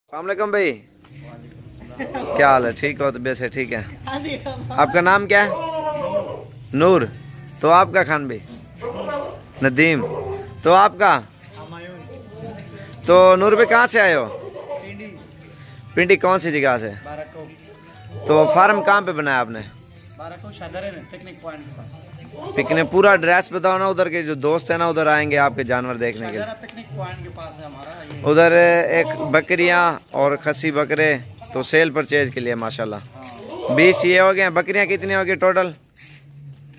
अस्सलामुअलैकुम भाई, क्या हाल है? ठीक हो? तो वैसे ठीक है। आपका नाम क्या है? नूर। तो आपका खान भाई? नदीम। तो आपका? तो नूर भाई कहाँ से आए हो? पिंडी। कौन सी जगह से? तो फार्म कहाँ पे बनाया आपने? पिकनिक। पूरा एड्रेस बताओ ना, उधर के जो दोस्त है ना उधर आएंगे आपके जानवर देखने के लिए। पिकनिक पॉइंट के पास है हमारा। उधर एक बकरियां और खसी बकरे तो सेल परचेज के लिए माशाल्लाह 20 ये हो गए। बकरियां कितनी हो गई टोटल?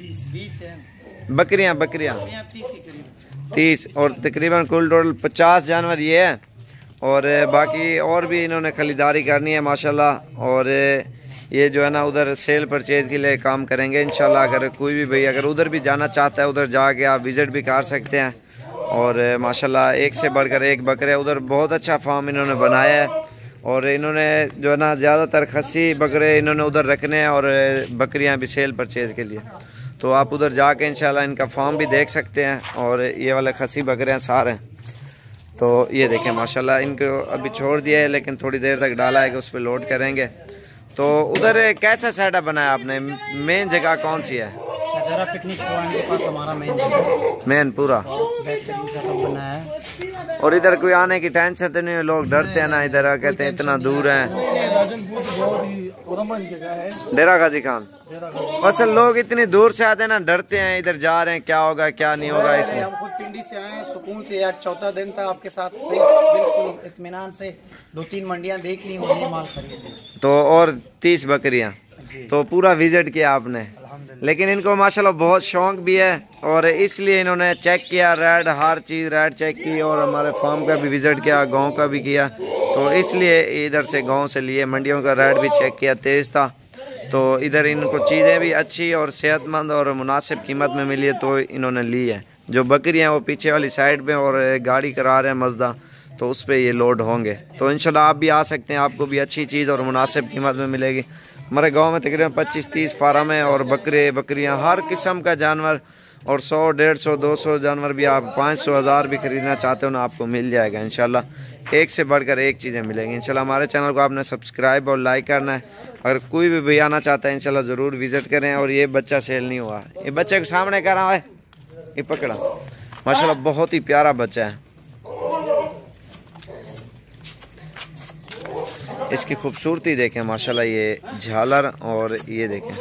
20 है। बकरियां 30 और तकरीबन कुल टोटल 50 जानवर ये है। और बाकी और भी इन्होंने खरीदारी करनी है माशाल्लाह। और ये जो है ना उधर सेल परचेज के लिए काम करेंगे इंशाल्लाह। अगर कोई भी भाई अगर उधर भी जाना चाहता है उधर जाके आप विज़िट भी कर सकते हैं। और माशाल्लाह एक से बढ़कर एक बकरे, उधर बहुत अच्छा फार्म इन्होंने बनाया है। और इन्होंने जो है ना ज़्यादातर खस्सी बकरे इन्होंने उधर रखने हैं और बकरियां भी सेल परचेज के लिए। तो आप उधर जाके इंशाल्लाह इनका फार्म भी देख सकते हैं। और ये वाले खस्सी बकरे हैं सारे। तो ये देखें माशाल्लाह, इनको अभी छोड़ दिया है लेकिन थोड़ी देर तक डाला है कि उस पर लोड करेंगे। तो उधर कैसा सेटअप बनाया आपने? मेन जगह कौन सी है? पिकनिक पॉइंट के पास हमारा मेन पूरा बेहतरीन सेटअप बनाया है। और इधर कोई आने की टेंशन तो नहीं? लोग डरते हैं ना इधर, कहते हैं इतना दूर है। डेरा गाजी खान। असल लोग इतनी दूर से आते हैं ना, डरते हैं इधर जा रहे हैं क्या होगा क्या नहीं होगा। इसलिए हम खुद पिंडी से आए हैं सुकून से। आज चौथा दिन था आपके साथ, सही बिल्कुल इत्मीनान से 2-3 मंडियां देख ली, वही माल खरीद। तो और 30 बकरियां तो पूरा विजिट किया आपने। लेकिन इनको माशाल्लाह बहुत शौक भी है और इसलिए इन्होंने चेक किया रेड, हर चीज़ रेड चेक की। और हमारे फार्म का भी विजिट किया, गांव का भी किया। तो इसलिए इधर से गांव से लिए, मंडियों का रेड भी चेक किया, तेज़ था। तो इधर इनको चीज़ें भी अच्छी और सेहतमंद और मुनासिब कीमत में मिली है तो इन्होंने ली है। जो बकरियाँ हैं वो पीछे वाली साइड में और गाड़ी करा रहे हैं मज़दा, तो उस पर ये लोड होंगे। तो इंशाल्लाह आप भी आ सकते हैं, आपको भी अच्छी चीज़ और मुनासिब कीमत में मिलेगी। हमारे गांव में तकरीबन 25-30 फार्म है और बकरे बकरियां हर किस्म का जानवर। और 100, 150, 200 जानवर भी आप 500, 1000 भी ख़रीदना चाहते हो ना, आपको मिल जाएगा इंशाल्लाह। एक से बढ़कर एक चीज़ें मिलेंगी इंशाल्लाह। हमारे चैनल को आपने सब्सक्राइब और लाइक करना है। अगर कोई भी भैया आना चाहता है इंशाल्लाह ज़रूर विज़िट करें। और ये बच्चा सेल नहीं हुआ, ये बच्चे के सामने कर रहा है, ये पकड़ा माशाल्लाह, बहुत ही प्यारा बच्चा है। इसकी खूबसूरती देखें माशाल्लाह, ये झालर। और ये देखें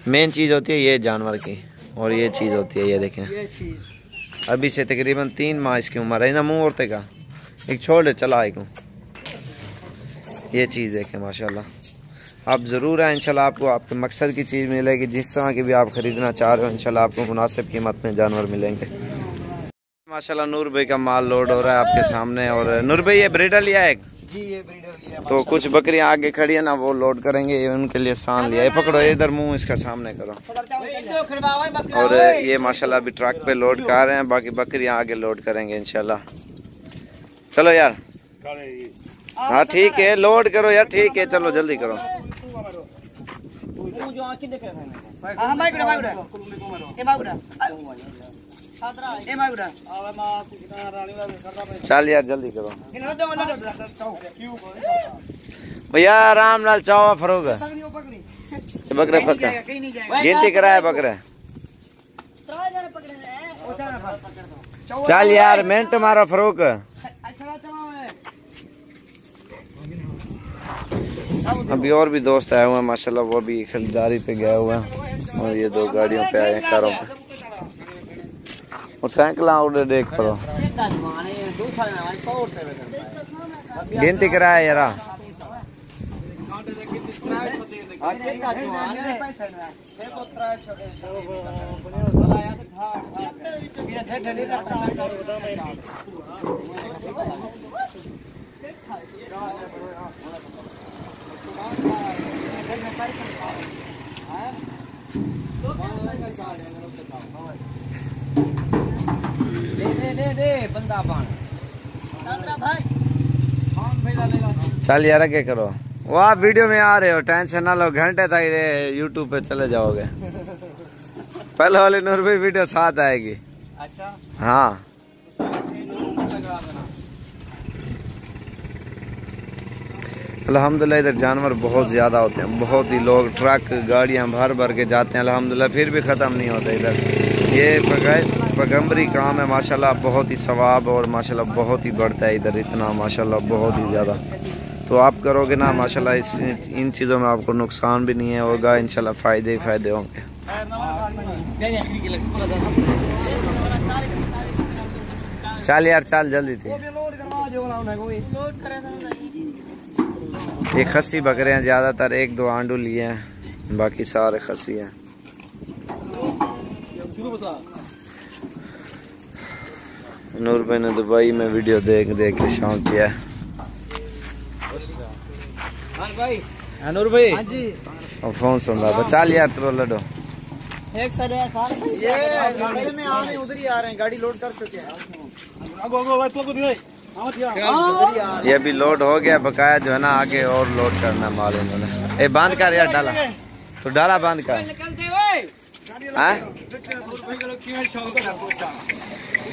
मेन चीज़ होती है ये जानवर की, और ये चीज़ होती है ये देखें। अभी से तकरीबन 3 माह इसकी उम्र है ना। मुँह औरते का एक छोड़ चला एक। ये चीज़ देखें माशाल्लाह। आप ज़रूर आए इंशाल्लाह, आपको आपके मकसद की चीज़ मिलेगी। जिस तरह की भी आप ख़रीदना चाह रहे हो इंशाल्लाह आपको मुनासिब कीमत में जानवर मिलेंगे माशाल्लाह। नूर भाई का माल लोड हो रहा है आपके सामने। और नूर भाई ये ब्रीडर लिया है ये ब्रीडर लिया। तो कुछ बकरियां आगे खड़ी है ना, वो लोड करेंगे। ये उनके लिए सान लिया है। पकड़ो इधर, मुंह इसका सामने करो। और ये माशाल्लाह अभी ट्रक पे लोड कर रहे हैं, बाकी बकरियां आगे लोड करेंगे इंशाल्लाह। चलो यार, हाँ ठीक है, लोड करो यार, ठीक है, चलो जल्दी करो। चल यार जल्दी करो भैया, आराम नाल चावा फरोग बकरे फसा गिनती कराया बकरे। चल यार मिनट मारो फरोक। अभी और भी दोस्त आए हुए हैं माशाल्लाह, वो भी खरीदारी पे गए हुए हैं। और ये 2 गाड़ियों पे आए हैं, कारों पे और साइकिल उड़े देख पड़ो। गिनती कराया यारा। चल यार क्या करो, वो आप वीडियो में आ रहे हो, टेंशन ना लो, घंटे तक यूट्यूब पे चले जाओगे। पहले वाले नूर भाई वीडियो साथ आएगी। अच्छा हाँ अल्हम्दुलिल्लाह इधर जानवर बहुत ज़्यादा होते हैं, बहुत ही लोग ट्रक गाड़ियां भर भर के जाते हैं अल्हम्दुलिल्लाह, फिर भी ख़त्म नहीं होता इधर। ये पैगम्बरी काम है माशाल्लाह, बहुत ही सवाब और माशाल्लाह बहुत ही बढ़ता है इधर, इतना माशाल्लाह बहुत ही ज़्यादा। तो आप करोगे ना माशाल्लाह, इन चीज़ों में आपको नुकसान भी नहीं है होगा, इंशाल्लाह फ़ायदे ही फ़ायदे होंगे। चल यार चल जल्दी थी। ये खस्सी बकरे हैं ज़्यादातर, एक दो आंडू लिए हैं, बाकी सारे खस्सी हैं। नूर भाई ने दुबई में वीडियो देख देख के शौक किया है। नूर भाई हाँ जी, और फोन सुन रहा था। चल यार तो लडो एक साइड ये गाड़ी में आ रहे, उधर ही आ रहे हैं, गाड़ी लोड कर चुके हैं। ये अभी लोड हो गया, बकाया जो है ना आगे और लोड करना माल इन्होंने। ए बांध कर यार डाला, तो डाला बांध कर।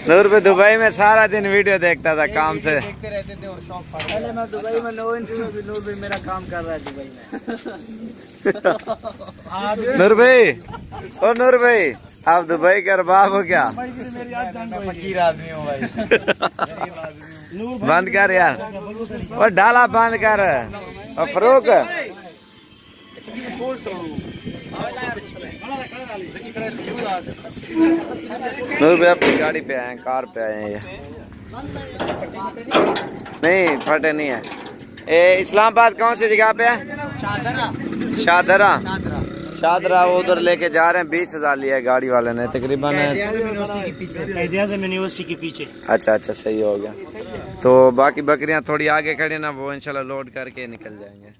नूर भाई दुबई में सारा दिन वीडियो देखता था काम से, देखते रहते थे और शौक पहले मैं दुबई में नो इंटरव्यू भी नूर भाई मेरा काम कर रहा है दुबई में। नूर भाई और नूर भाई आप दुबई के अरबाब हो क्या? फकीर आदमी हो भाई। बंद कर यार और डाला बंद कर। और फरूक नूर भाई अपनी गाड़ी पे आए हैं, कार पे आए हैं। ये नहीं फटे नहीं है। ए इस्लामाबाद कौन सी जगह पे है? शादरा। शादरा वो उधर लेके जा रहे हैं, 20,000 लिया है गाड़ी वाले ने तकरीबन। यूनिवर्सिटी के पीछे। अच्छा अच्छा सही हो गया। तो बाकी बकरियां थोड़ी आगे खड़ी ना, वो इंशाल्लाह लोड करके निकल जाएंगे।